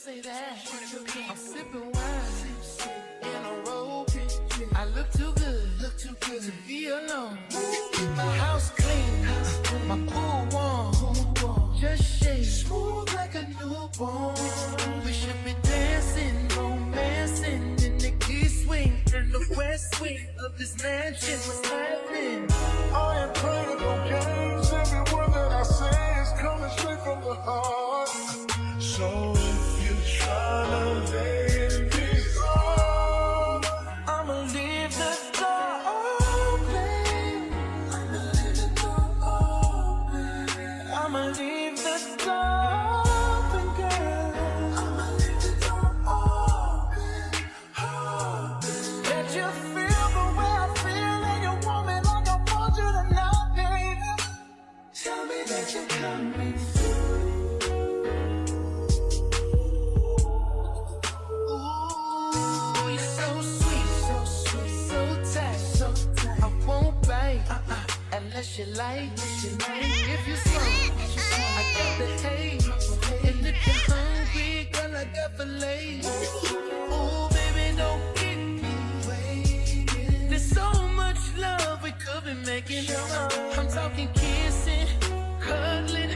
say that. I'm sipping wine in a robe. I look too good to be alone. My house clean, my pool warm. Just shake smooth like a newborn. We should be dancing, romancing in the east wing and the west wing of this mansion. What's happening? I ain't playing no games. Every word that I say is coming straight from the heart. So if you're trying to lay in these arms, I'ma leave the door open. I'ma leave the door open, girl. Let you feel the way I feel, and you want me like I want you tonight, baby. Tell me that you're coming through. Ooh, you're so sweet, so tight. I won't bite unless you like. If you're slow, I got the haze. And if you're hungry, girl, I got filet. Ooh, baby, don't keep me waiting. There's so much love we could be making. I'm talking kissing, cuddling,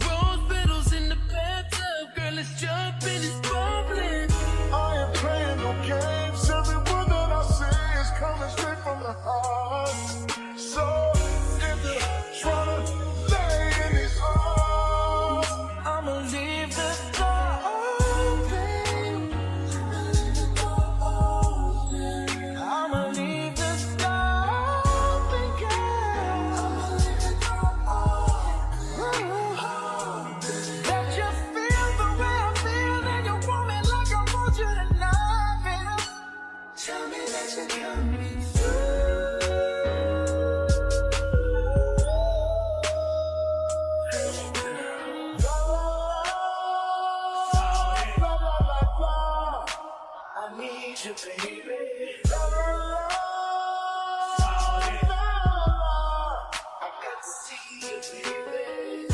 rose petals in the bathtub. Girl, let's jump in, it's bubbling. I ain't playing no games. Every word that I say is coming straight from the heart. So if you're trying to lay in these arms, I'ma leave the door open. I'ma leave the door open, girl. Let you feel the way I feel, and you want me like I want you tonight, baby. Tell me that you're coming through. la la la la. I need you, baby. La la la. La la la. I got to see you, baby.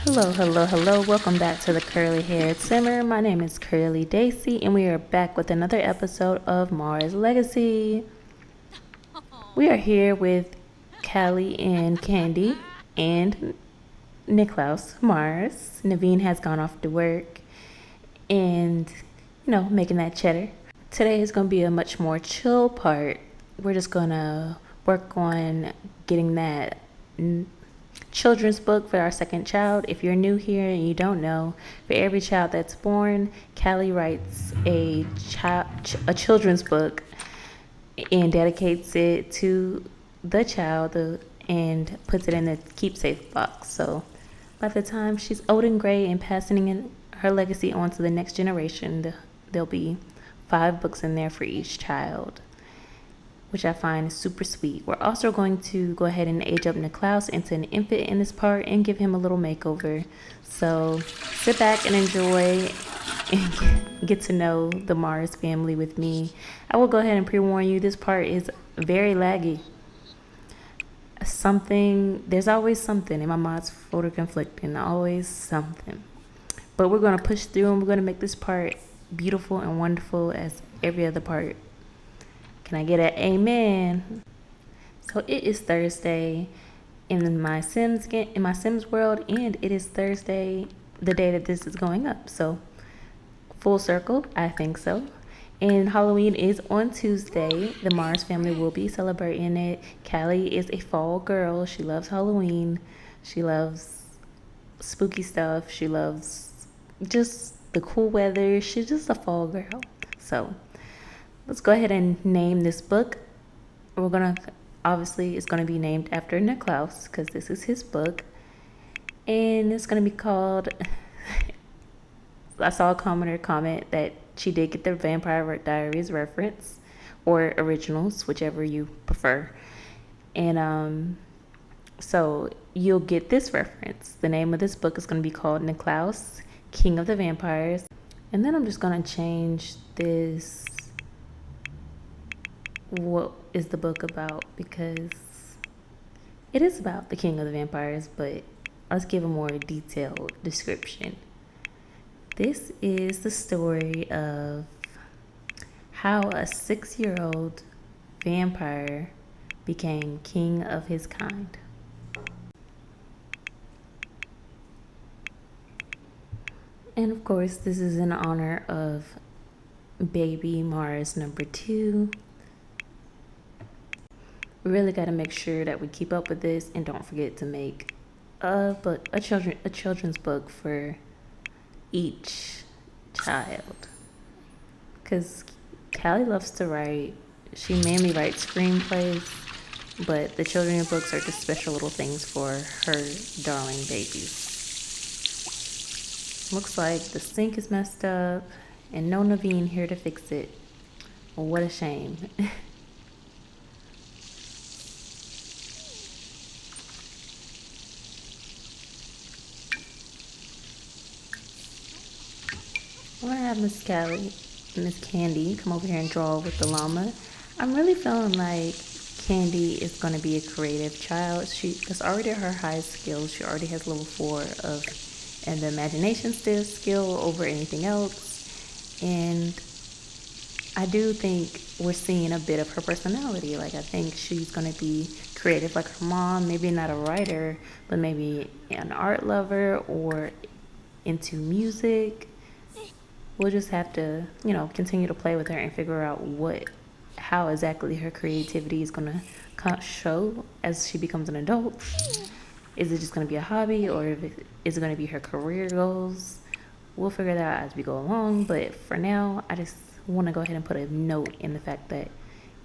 Hello. Welcome back to the Curly Haired Simmer. My name is Curly Daisy, and we are back with another episode of Mars Legacy. We are here with Callie and Candy and Niklaus, Mars. Naveen has gone off to work and, making that cheddar. Today is going to be a much more chill part. We're just going to work on getting that children's book for our second child. If you're new here and you don't know, for every child that's born, Callie writes a children's book and dedicates it to the child and puts it in the keepsafe box. So by the time she's old and gray and passing in her legacy on to the next generation, there'll be 5 books in there for each child, which I find is super sweet. We're also going to go ahead and age up Niklaus into an infant in this part and give him a little makeover. So sit back and enjoy and get to know the Mars family with me. I will go ahead and pre-warn you, this part is very laggy. There's always something in my mod's folder conflicting, always something. But we're going to push through and we're going to make this part beautiful and wonderful as every other part. Can I get an amen? So it is Thursday in my Sims world, and it is Thursday, the day that this is going up. So full circle, I think so. And Halloween is on Tuesday. The Mars family will be celebrating it. Callie is a fall girl. She loves Halloween. She loves spooky stuff. She loves just the cool weather. She's just a fall girl. So let's go ahead and name this book. Obviously, it's going to be named after Niklaus because this is his book. And it's going to be called, I saw a commenter comment that she did get the Vampire Diaries reference, or originals, whichever you prefer. And so you'll get this reference. The name of this book is going to be called Niklaus, King of the Vampires. And then I'm just going to change this, what is the book about, because It is about the king of the vampires, but let's give a more detailed description. This is the story of how a 6-year-old vampire became king of his kind. And of course, this is in honor of baby Mars number 2. We really got to make sure that we keep up with this and don't forget to make a children's book for each child. Because Callie loves to write. She mainly writes screenplays, but the children's books are just special little things for her darling babies. Looks like the sink is messed up and no Naveen here to fix it. What a shame. I'm gonna have Miss Candy come over here and draw with the llama. I'm really feeling like Candy is gonna be a creative child. That's already her highest skill. She already has level 4 of and the imagination skill over anything else. And I do think we're seeing a bit of her personality. Like, I think she's going to be creative like her mom, maybe not a writer, but maybe an art lover or into music. We'll just have to, continue to play with her and figure out how exactly her creativity is going to show as she becomes an adult. Is it just going to be a hobby, or is it going to be her career goals? We'll figure that out as we go along, but for now, I just want to go ahead and put a note in the fact that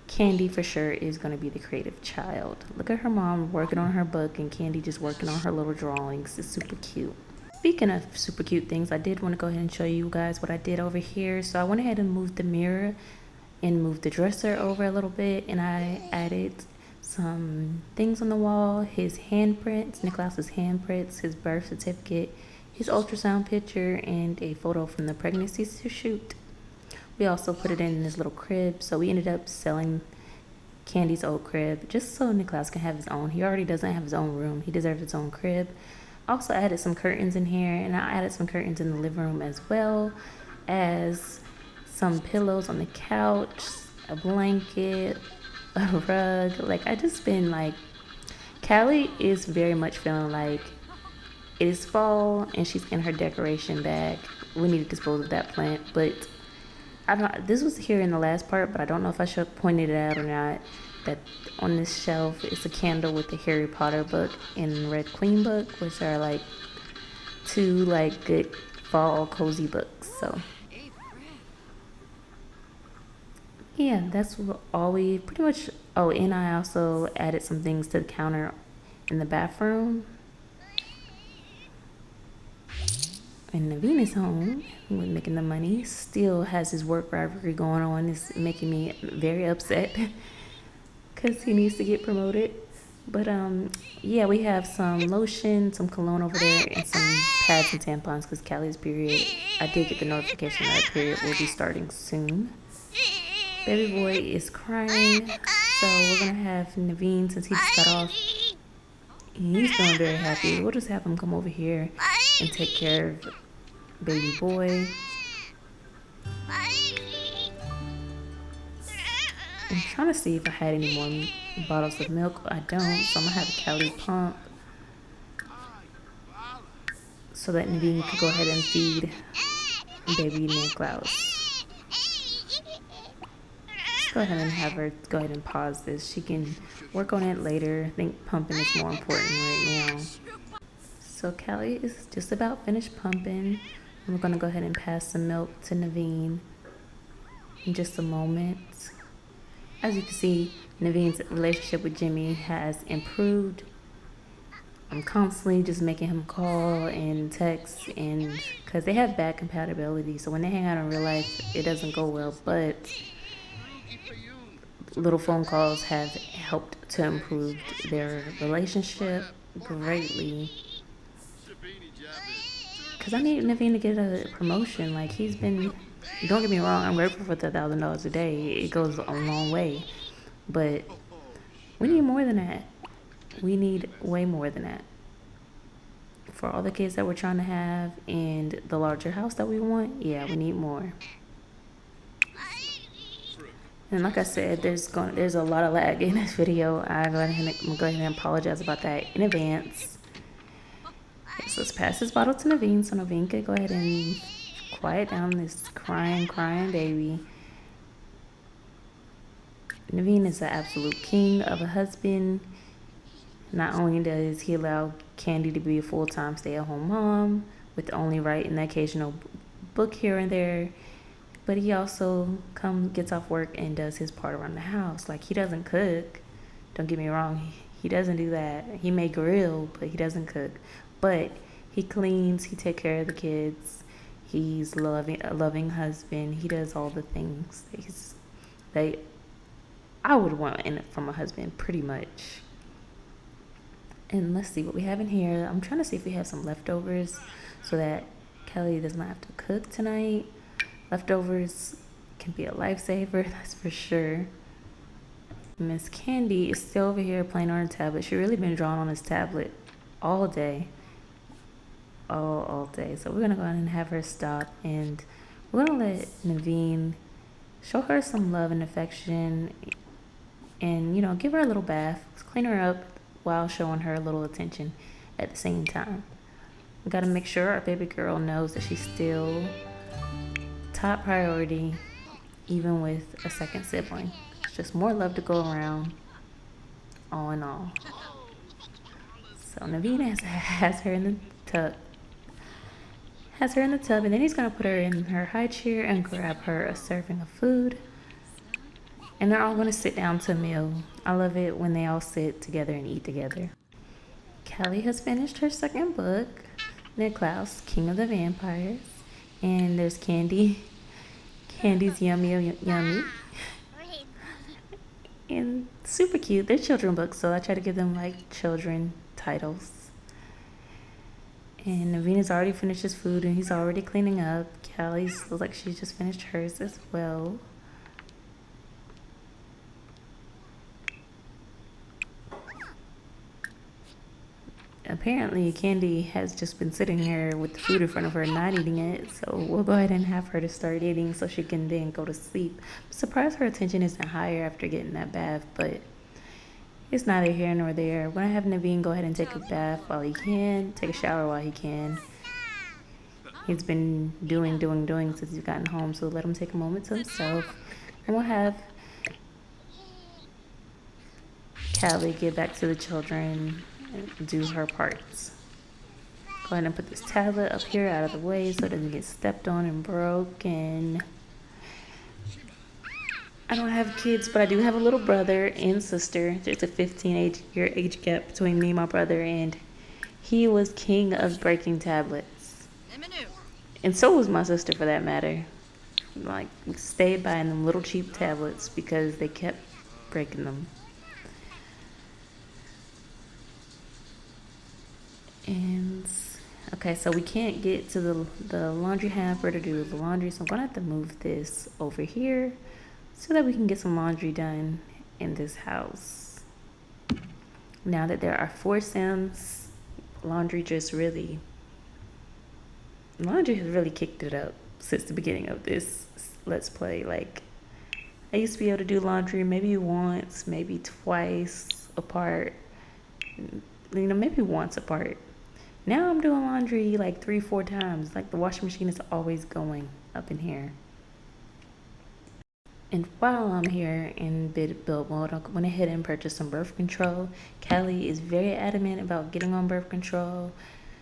Candy for sure is going to be the creative child. Look at her mom working on her book and Candy just working on her little drawings. It's super cute. Speaking of super cute things, I did want to go ahead and show you guys what I did over here. So I went ahead and moved the mirror and moved the dresser over a little bit, and I added some things on the wall: his handprints, Niklaus's handprints, his birth certificate, his ultrasound picture, and a photo from the pregnancy shoot. We also put it in this little crib, so we ended up selling Candy's old crib just so Niklaus can have his own. He already doesn't have his own room. He deserves his own crib. Also added some curtains in here, and I added some curtains in the living room as well as some pillows on the couch, a blanket, a rug. Like, I just been like, Callie is very much feeling like it is fall and she's in her decoration bag. We need to dispose of that plant, but I don't. This was here in the last part, but I don't know if I should have pointed it out or not. That on this shelf is a candle with the Harry Potter book and Red Queen book, which are like two like good fall cozy books. So yeah, that's all we pretty much. Oh, and I also added some things to the counter in the bathroom. And Naveen is home with making the money. Still has his work rivalry going on. It's making me very upset because he needs to get promoted. But yeah, we have some lotion, some cologne over there, and some pads and tampons because Callie's period. I did get the notification that her period will be starting soon. Baby boy is crying, so we're gonna have Naveen, since he just got off. He's feeling very happy. We'll just have him come over here and take care of baby boy. I'm trying to see if I had any more bottles of milk. I don't, so I'm gonna have Callie pump so that Naveen can go ahead and feed baby Niklaus. Let's go ahead and have her go ahead and pause this. She can work on it later. I think pumping is more important right now. So Callie is just about finished pumping. And we're gonna go ahead and pass some milk to Naveen in just a moment. As you can see, Naveen's relationship with Jimmy has improved. I'm constantly just making him call and text, and because they have bad compatibility, so when they hang out in real life, it doesn't go well, but little phone calls have helped to improve their relationship greatly. Because I need Naveen to get a promotion. Like, he's been, don't get me wrong, I'm grateful for the $1,000 a day. It goes a long way. But we need more than that. We need way more than that. For all the kids that we're trying to have and the larger house that we want, yeah, we need more. And like I said, there's a lot of lag in this video. I'm going to go ahead and apologize about that in advance. Okay, so let's pass this bottle to Naveen so Naveen can go ahead and quiet down this crying baby. Naveen is the absolute king of a husband. Not only does he allow Candy to be a full-time stay-at-home mom with only writing the occasional book here and there, but he also gets off work and does his part around the house. Like, he doesn't cook. Don't get me wrong. He doesn't do that. He may grill, but he doesn't cook. But he cleans. He takes care of the kids. He's a loving husband. He does all the things that I would want from a husband, pretty much. And let's see what we have in here. I'm trying to see if we have some leftovers so that Kelly does not have to cook tonight. Leftovers can be a lifesaver, that's for sure. Miss Candy is still over here playing on her tablet. She's really been drawing on this tablet all day. All day. So we're going to go ahead and have her stop. And we're going to let Naveen show her some love and affection. And, you know, give her a little bath. Clean her up while showing her a little attention at the same time. We got to make sure our baby girl knows that she's still top priority, even with a second sibling. It's just more love to go around, all in all. So Naveen has her in the tub. And then he's gonna put her in her high chair and grab her a serving of food. And they're all gonna sit down to a meal. I love it when they all sit together and eat together. Kelly has finished her second book, Niklaus, King of the Vampires. And there's Candy. Candy's yummy. And super cute. They're children books, so I try to give them like children titles. And Naveen's already finished his food and he's already cleaning up. Kelly's looks like she just finished hers as well. Apparently Candy has just been sitting here with the food in front of her not eating it, so we'll go ahead and have her to start eating so she can then go to sleep. I'm surprised her attention isn't higher after getting that bath, but it's neither here nor there. We're gonna have Naveen go ahead and take a bath while he can, take a shower while he can. He's been doing since he's gotten home, so let him take a moment to himself. And we'll have Callie get back to the children and do her parts. Go ahead and put this tablet up here out of the way so it doesn't get stepped on and broken. I don't have kids, but I do have a little brother and sister. There's a 15-year age gap between me and my brother, and he was king of breaking tablets. And so was my sister, for that matter. Like, we stayed buying them little cheap tablets because they kept breaking them. And okay, so we can't get to the laundry hamper to do the laundry, so I'm gonna have to move this over here so that we can get some laundry done in this house. Now that there are 4 Sims, laundry has really kicked it up since the beginning of this Let's Play. Like, I used to be able to do laundry maybe once, maybe twice apart, you know, maybe once apart. Now I'm doing laundry like 3-4 times. Like, the washing machine is always going up in here. And while I'm here in build mode, I went ahead and purchased some birth control. Kelly is very adamant about getting on birth control.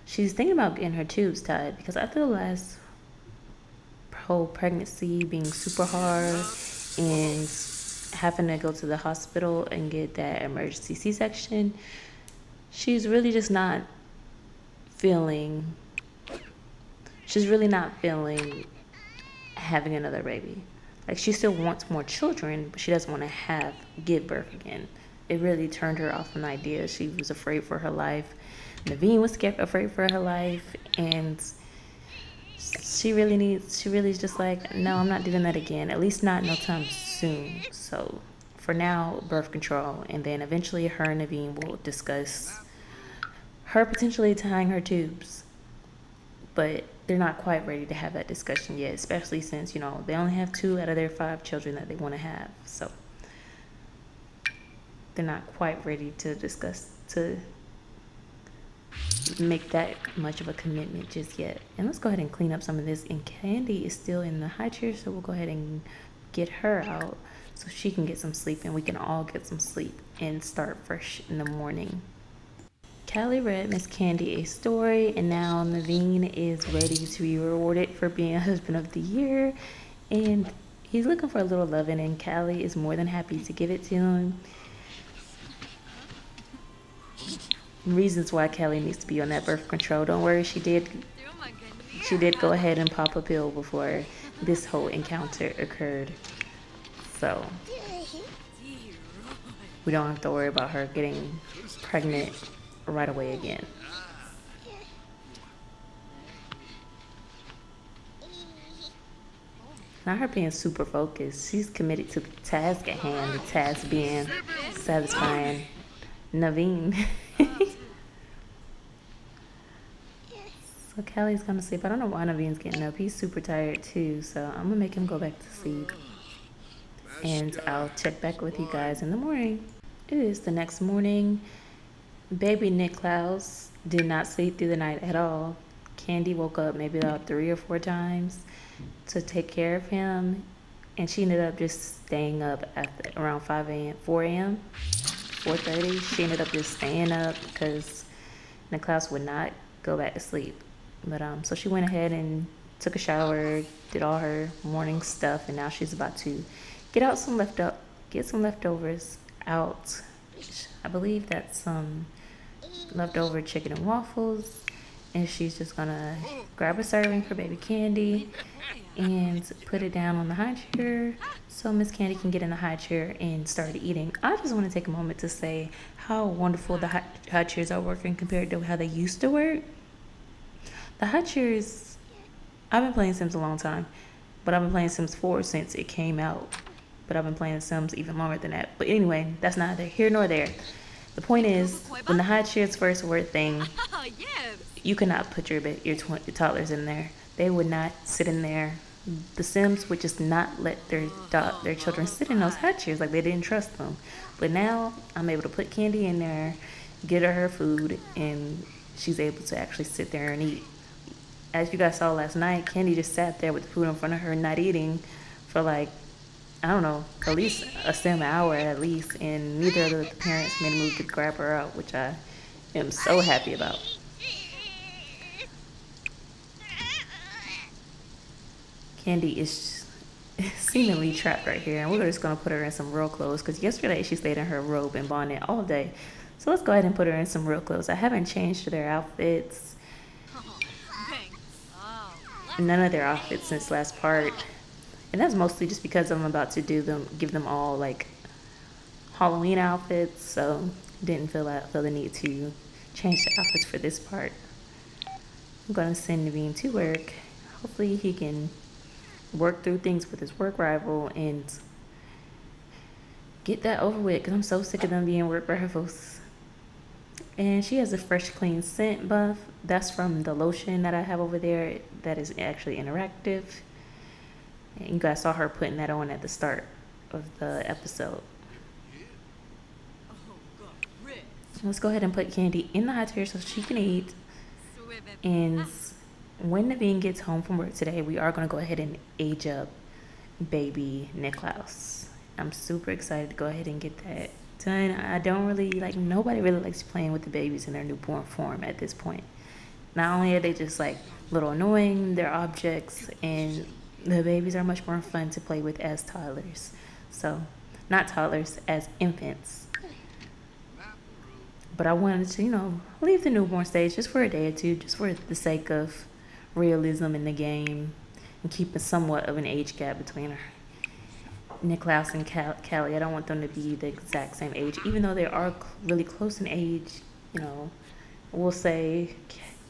She's thinking about getting her tubes tied because after the last whole pregnancy being super hard and having to go to the hospital and get that emergency C-section, she's really just not feeling having another baby. Like, she still wants more children, but she doesn't want to give birth again. It really turned her off an idea. She was afraid for her life. Naveen was afraid for her life, and she really is just like, no, I'm not doing that again. At least not no time soon. So for now, birth control, and then eventually her and Naveen will discuss her potentially tying her tubes. But they're not quite ready to have that discussion yet, especially since, they only have 2 out of their 5 children that they want to have. So they're not quite ready to discuss, to make that much of a commitment just yet. And let's go ahead and clean up some of this. And Candy is still in the high chair, so we'll go ahead and get her out so she can get some sleep and we can all get some sleep and start fresh in the morning. Callie read Miss Candy a story, and now Naveen is ready to be rewarded for being husband of the year, and he's looking for a little loving, and Callie is more than happy to give it to him. Reasons why Callie needs to be on that birth control. Don't worry, she did go ahead and pop a pill before this whole encounter occurred, so we don't have to worry about her getting pregnant right away again. Not her being super focused. She's committed to the task at hand, the task being satisfying Naveen. So Callie's gonna sleep. I don't know why Naveen's getting up. He's super tired too, so I'm gonna make him go back to sleep. And I'll check back with you guys in the morning. It is the next morning. Baby Niklaus did not sleep through the night at all. Candy woke up maybe about 3 or 4 times to take care of him, and she ended up just staying up at around 4 a.m., 4:30. She ended up just staying up because Niklaus would not go back to sleep. But so she went ahead and took a shower, did all her morning stuff, and now she's about to get some leftovers out. I believe that's some leftover chicken and waffles, and she's just gonna grab a serving for baby Candy and put it down on the high chair so Miss Candy can get in the high chair and start eating. I just want to take a moment to say how wonderful the high chairs are working compared to how they used to work. The high chairs, I've been playing Sims a long time, but I've been playing Sims 4 since it came out. But I've been playing Sims even longer than that. But anyway, that's neither here nor there. The point is, when the high chairs first were a thing, you could not put your toddlers in there. They would not sit in there. The Sims would just not let their children sit in those high chairs, like they didn't trust them. But now I'm able to put Candy in there, get her food, and she's able to actually sit there and eat. As you guys saw last night, Candy just sat there with the food in front of her, not eating for like, I don't know, at least a Sim hour at least, and neither of the parents made a move to grab her out, which I am so happy about. Candy is seemingly trapped right here, and we're just gonna put her in some real clothes because yesterday she stayed in her robe and bonnet all day. So let's go ahead and put her in some real clothes. I haven't changed their outfits. None of their outfits since last part. And that's mostly just because I'm about to give them all like Halloween outfits, so didn't feel the need to change the outfits for this part. I'm gonna send Naveen to work. Hopefully he can work through things with his work rival and get that over with, because I'm so sick of them being work rivals. And she has a fresh clean scent buff. That's from the lotion that I have over there that is actually interactive. And you guys saw her putting that on at the start of the episode. Let's go ahead and put Candy in the hot chair so she can eat. And when Naveen gets home from work today, we are going to go ahead and age up baby Niklaus. I'm super excited to go ahead and get that done. I don't really nobody really likes playing with the babies in their newborn form at this point. Not only are they just like little annoying, they're objects, and the babies are much more fun to play with as toddlers. So, not toddlers, as infants. But I wanted to, leave the newborn stage just for a day or two, just for the sake of realism in the game and keeping somewhat of an age gap between her. Niklaus and Callie. I don't want them to be the exact same age, even though they are really close in age. We'll say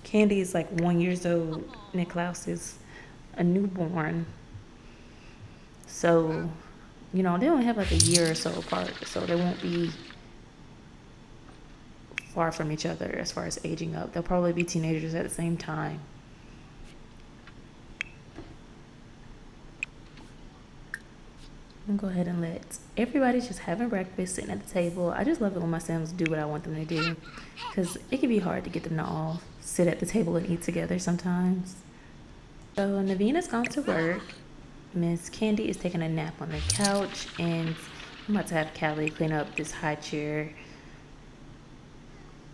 Candy is like 1 year old. Niklaus is a newborn. So you know, they only have like a year or so apart, so they won't be far from each other as far as aging up. They'll probably be teenagers at the same time. I'm gonna go ahead and let everybody just having breakfast, sitting at the table. I just love it when my Sims do what I want them to do, because it can be hard to get them to all sit at the table and eat together sometimes. So Naveena's gone to work. Miss Candy is taking a nap on the couch, and I'm about to have Callie clean up this high chair.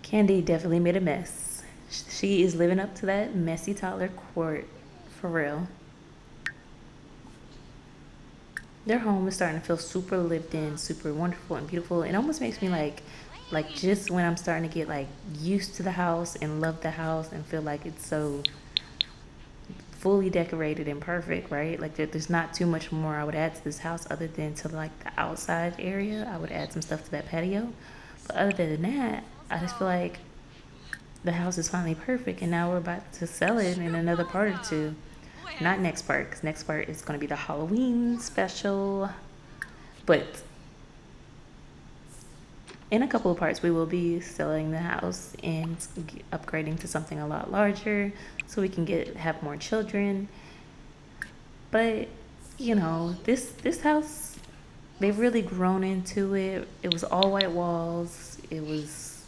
Candy definitely made a mess. She is living up to that messy toddler quirk, for real. Their home is starting to feel super lived in, super wonderful and beautiful. It almost makes me like just when I'm starting to get like used to the house and love the house and feel like it's so fully decorated and perfect, right? Like there's not too much more I would add to this house other than to like the outside area. I would add some stuff to that patio. But other than that, I just feel like the house is finally perfect, and now we're about to sell it in another part or two. Not next part, because next part is going to be the Halloween special. But in a couple of parts, we will be selling the house and upgrading to something a lot larger so we can have more children. But, you know, this house, they've really grown into it. It was all white walls. It was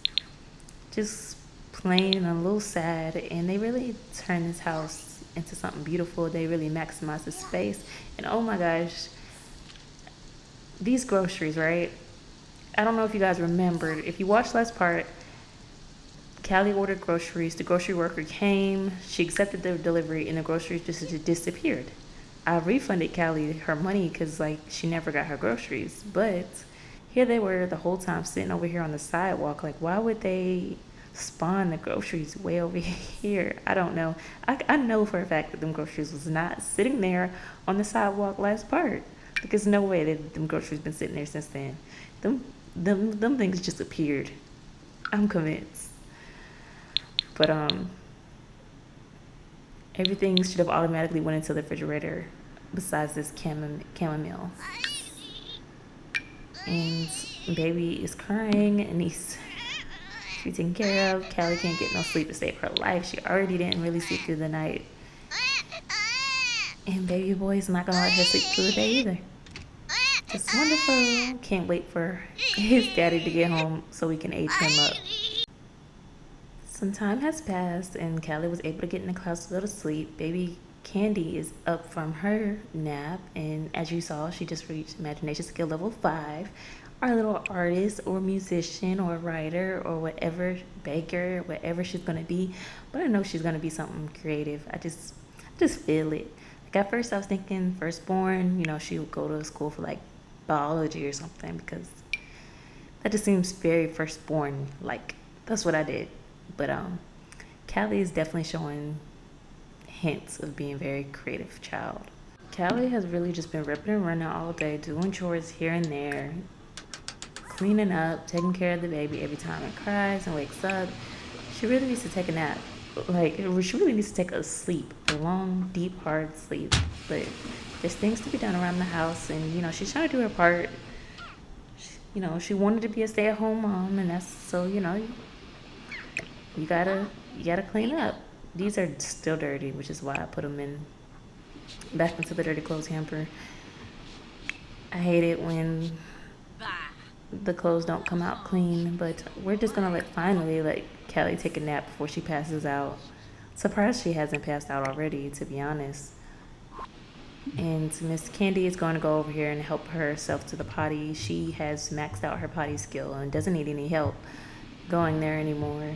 just plain and a little sad. And they really turned this house into something beautiful. They really maximize the space. And oh my gosh, these groceries, right? I don't know if you guys remembered. If you watched last part, Callie ordered groceries. The grocery worker came. She accepted the delivery, and the groceries just disappeared. I refunded Callie her money because like she never got her groceries. But here they were the whole time sitting over here on the sidewalk. Like, why would they spawn the groceries way over here? I don't know. I know for a fact that them groceries was not sitting there on the sidewalk last part, because no way that them groceries been sitting there since then. Them things just appeared. I'm convinced. But everything should have automatically went into the refrigerator besides this chamomile. And baby is crying and he's taken care of. Callie can't get no sleep to save her life. She already didn't really sleep through the night. And baby boy is not gonna let her sleep through the day either. It's wonderful. Can't wait for his daddy to get home so we can age him up. Some time has passed and Callie was able to get Niklaus to go to sleep. Baby Candy is up from her nap, and as you saw, she just reached imagination skill level 5. Our little artist or musician or writer or whatever, baker, whatever she's gonna be, but I know she's gonna be something creative. I just feel it. Like at first I was thinking firstborn, you know, she would go to school for like biology or something, because that just seems very firstborn. Like that's what I did. But Callie is definitely showing hints of being a very creative child. Callie has really just been ripping and running all day, doing chores here and there, cleaning up, taking care of the baby every time it cries and wakes up. She really needs to take a nap. Like, she really needs to take a sleep, a long, deep, hard sleep. But there's things to be done around the house, and, you know, she's trying to do her part. You know, she wanted to be a stay-at-home mom, and that's, so, you know, you gotta clean up. These are still dirty, which is why I put them back into the dirty clothes hamper. I hate it when the clothes don't come out clean, but we're just gonna finally let Callie take a nap before she passes out. Surprised she hasn't passed out already, to be honest. And Miss Candy is going to go over here and help herself to the potty. She has maxed out her potty skill and doesn't need any help going there anymore.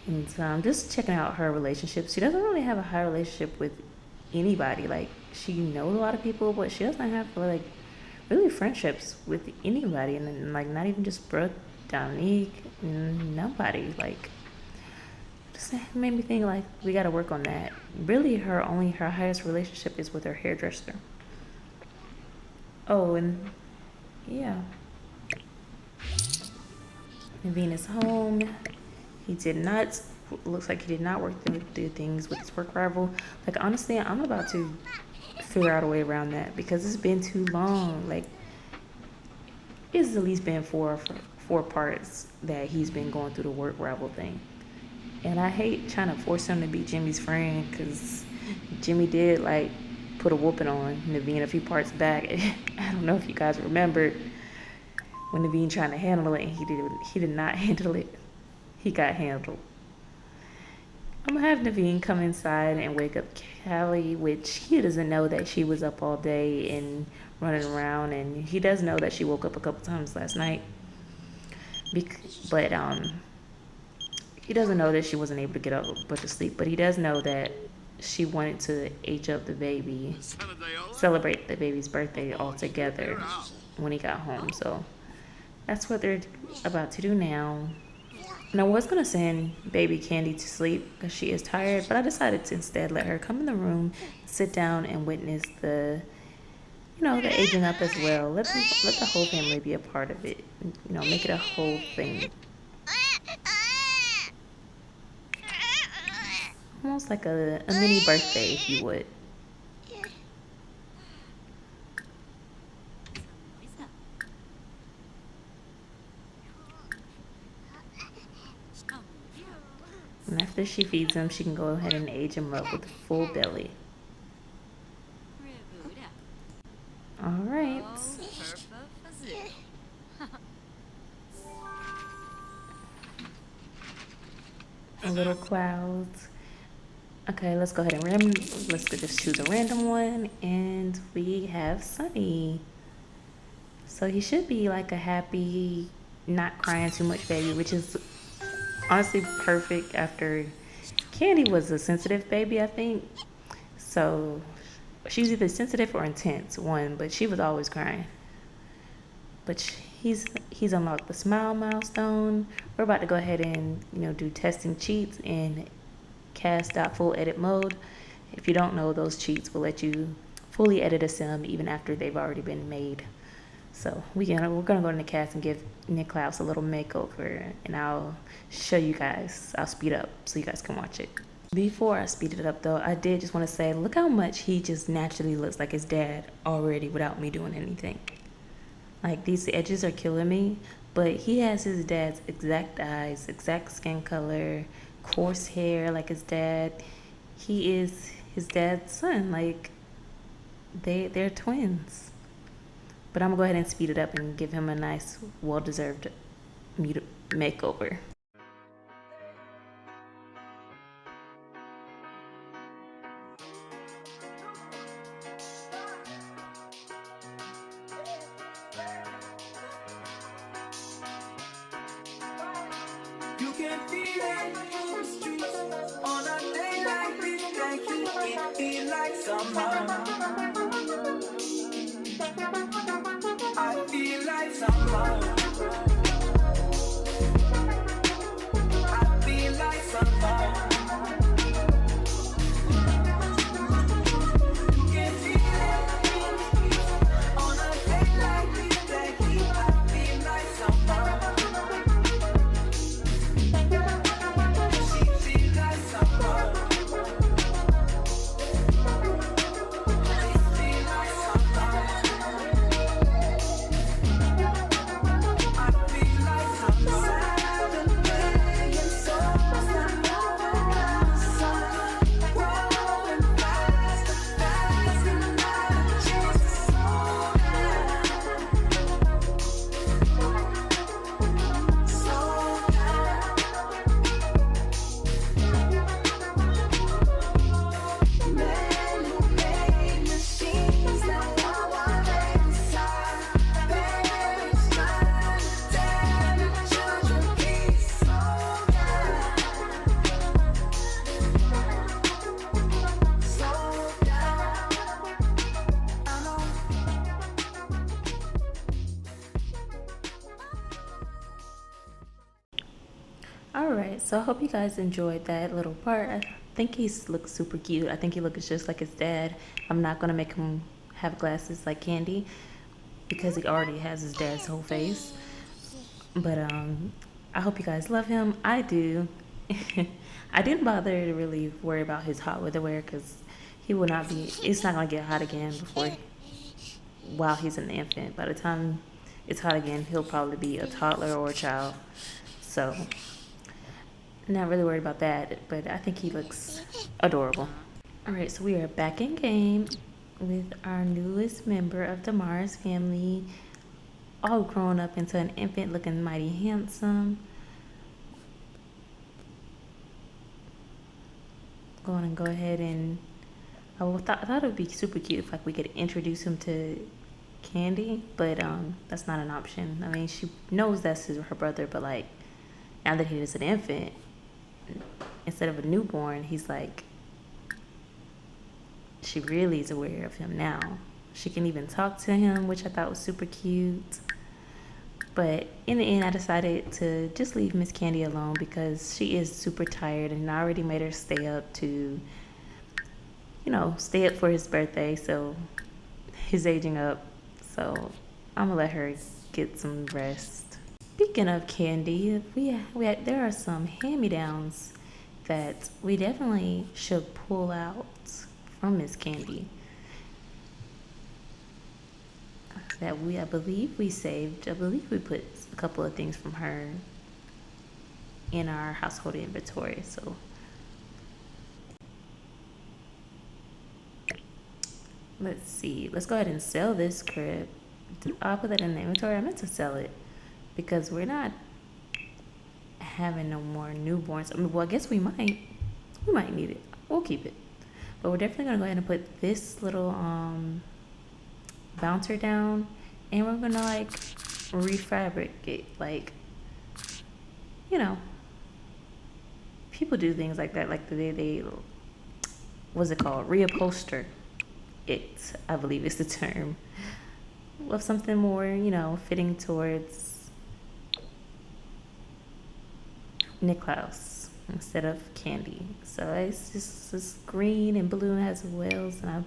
And just checking out her relationships. She doesn't really have a high relationship with anybody. Like, she knows a lot of people, but she doesn't have like really friendships with anybody. And then, like, not even just Brooke, Dominique, nobody. Like, just made me think like we got to work on that. Really, her highest relationship is with her hairdresser. Oh, and yeah, Naveen is home. Looks like he did not work through things with his work rival. Like, honestly, I'm about to figure out a way around that because it's been too long. Like, it's at least been four parts that he's been going through the work rival thing. And I hate trying to force him to be Jimmy's friend because Jimmy did like put a whooping on Naveen a few parts back. I don't know if you guys remember when Naveen trying to handle it and he did not handle it. He got handled. I'm gonna have Naveen come inside and wake up Callie, which he doesn't know that she was up all day and running around, and he does know that she woke up a couple times last night. But he doesn't know that she wasn't able to get a bunch of sleep, but he does know that she wanted to age up the baby, celebrate the baby's birthday all together when he got home. So that's what they're about to do now. And I was going to send baby Candy to sleep because she is tired, but I decided to instead let her come in the room, sit down, and witness the aging up as well. Let the whole family be a part of it. Make it a whole thing. Almost like a mini birthday, if you would. And after she feeds him, she can go ahead and age him up with a full belly. All right. A little clouds. Okay, let's go ahead and let's just choose a random one, and we have Sunny. So he should be like a happy, not crying too much baby, which is honestly perfect after Candy was a sensitive baby, I think. So she was either sensitive or intense, one, but she was always crying. But he's unlocked the smile milestone. We're about to go ahead and do testing cheats and cast out full edit mode. If you don't know, those cheats will let you fully edit a sim even after they've already been made. So we're gonna go into cast and give Niklaus a little makeover, and I'll show you guys. I'll speed up so you guys can watch it. Before I speed it up though, I did just want to say, look how much he just naturally looks like his dad already without me doing anything. Like, these edges are killing me, but he has his dad's exact eyes, exact skin color, coarse hair like his dad. He is his dad's son. Like, they're twins. But I'm gonna go ahead and speed it up and give him a nice, well-deserved makeover. You can feel it in the streets on a day like this. Like you can feel like summer. I feel like summer. I feel like summer. You can feel it in the streets on a day like this. Like you, I feel like summer. Alright, so I hope you guys enjoyed that little part. I think he looks super cute. I think he looks just like his dad. I'm not going to make him have glasses like Candy because he already has his dad's whole face. But I hope you guys love him. I do. I didn't bother to really worry about his hot weather wear because he will not be, it's not going to get hot again while he's an infant. By the time it's hot again, he'll probably be a toddler or a child. So, not really worried about that, but I think he looks adorable. Alright, so we are back in game with our newest member of the Mars family, all grown up into an infant, looking mighty handsome. Going to go ahead and I thought it would be super cute if like we could introduce him to Candy, but that's not an option. I mean, she knows that's her brother, but like now that he is an infant instead of a newborn, he's like, she really is aware of him now. She can even talk to him, which I thought was super cute. But in the end, I decided to just leave Miss Candy alone because she is super tired, and I already made her stay up to, stay up for his birthday. So he's aging up. So I'm gonna let her get some rest. Speaking of Candy, there are some hand-me-downs that we definitely should pull out from Miss Candy. That I believe we saved. I believe we put a couple of things from her in our household inventory. So let's see. Let's go ahead and sell this crib. I'll put that in the inventory. I meant to sell it because we're not having no more newborns. I mean, well, I guess we might. We might need it. We'll keep it. But we're definitely gonna go ahead and put this little bouncer down, and we're gonna like refabricate, like, people do things like that, like they what's it called, reupholster it, I believe is the term, of something more fitting towards Niklaus instead of Candy. So it's just this green and blue and has whales, and I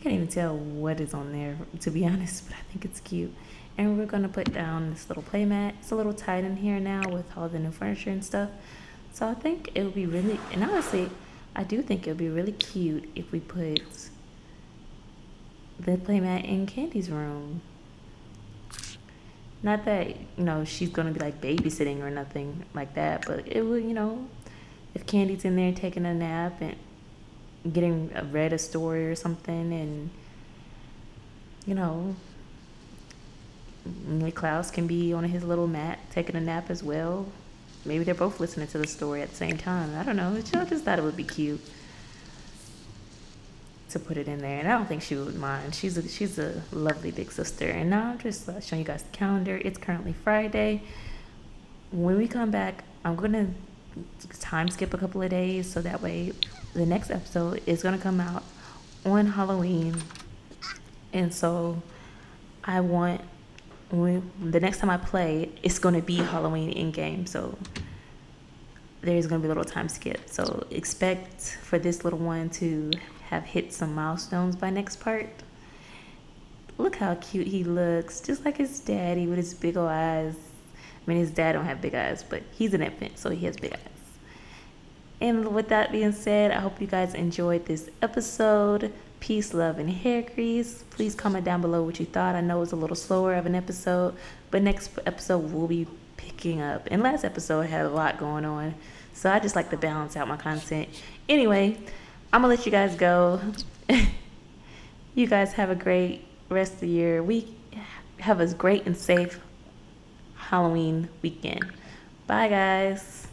can't even tell what is on there, to be honest, but I think it's cute. And we're gonna put down this little play mat. It's a little tight in here now with all the new furniture and stuff. So I think it would be really, and honestly, I do think it would be really cute if we put the play mat in Candy's room. Not that, she's gonna be like babysitting or nothing like that, but it would, if Candy's in there taking a nap and read a story or something, and Niklaus can be on his little mat taking a nap as well. Maybe they're both listening to the story at the same time. I don't know. I just thought it would be cute to put it in there, and I don't think she would mind. She's a lovely big sister. And now I'm just showing you guys the calendar. It's currently Friday. When we come back, I'm gonna time skip a couple of days so that way the next episode is gonna come out on Halloween. And so I want, the next time I play, it's gonna be Halloween in game. So there's gonna be a little time skip. So expect for this little one to have hit some milestones by next part. Look how cute he looks, just like his daddy with his big old eyes. I mean, his dad don't have big eyes, but he's an infant, so he has big eyes. And with that being said, I hope you guys enjoyed this episode. Peace, love, and hair grease. Please comment down below what you thought. I know it was a little slower of an episode, but next episode will be picking up. And last episode had a lot going on, so I just like to balance out my content. Anyway, I'm gonna let you guys go. You guys have a great rest of your week. Have a great and safe Halloween weekend. Bye, guys.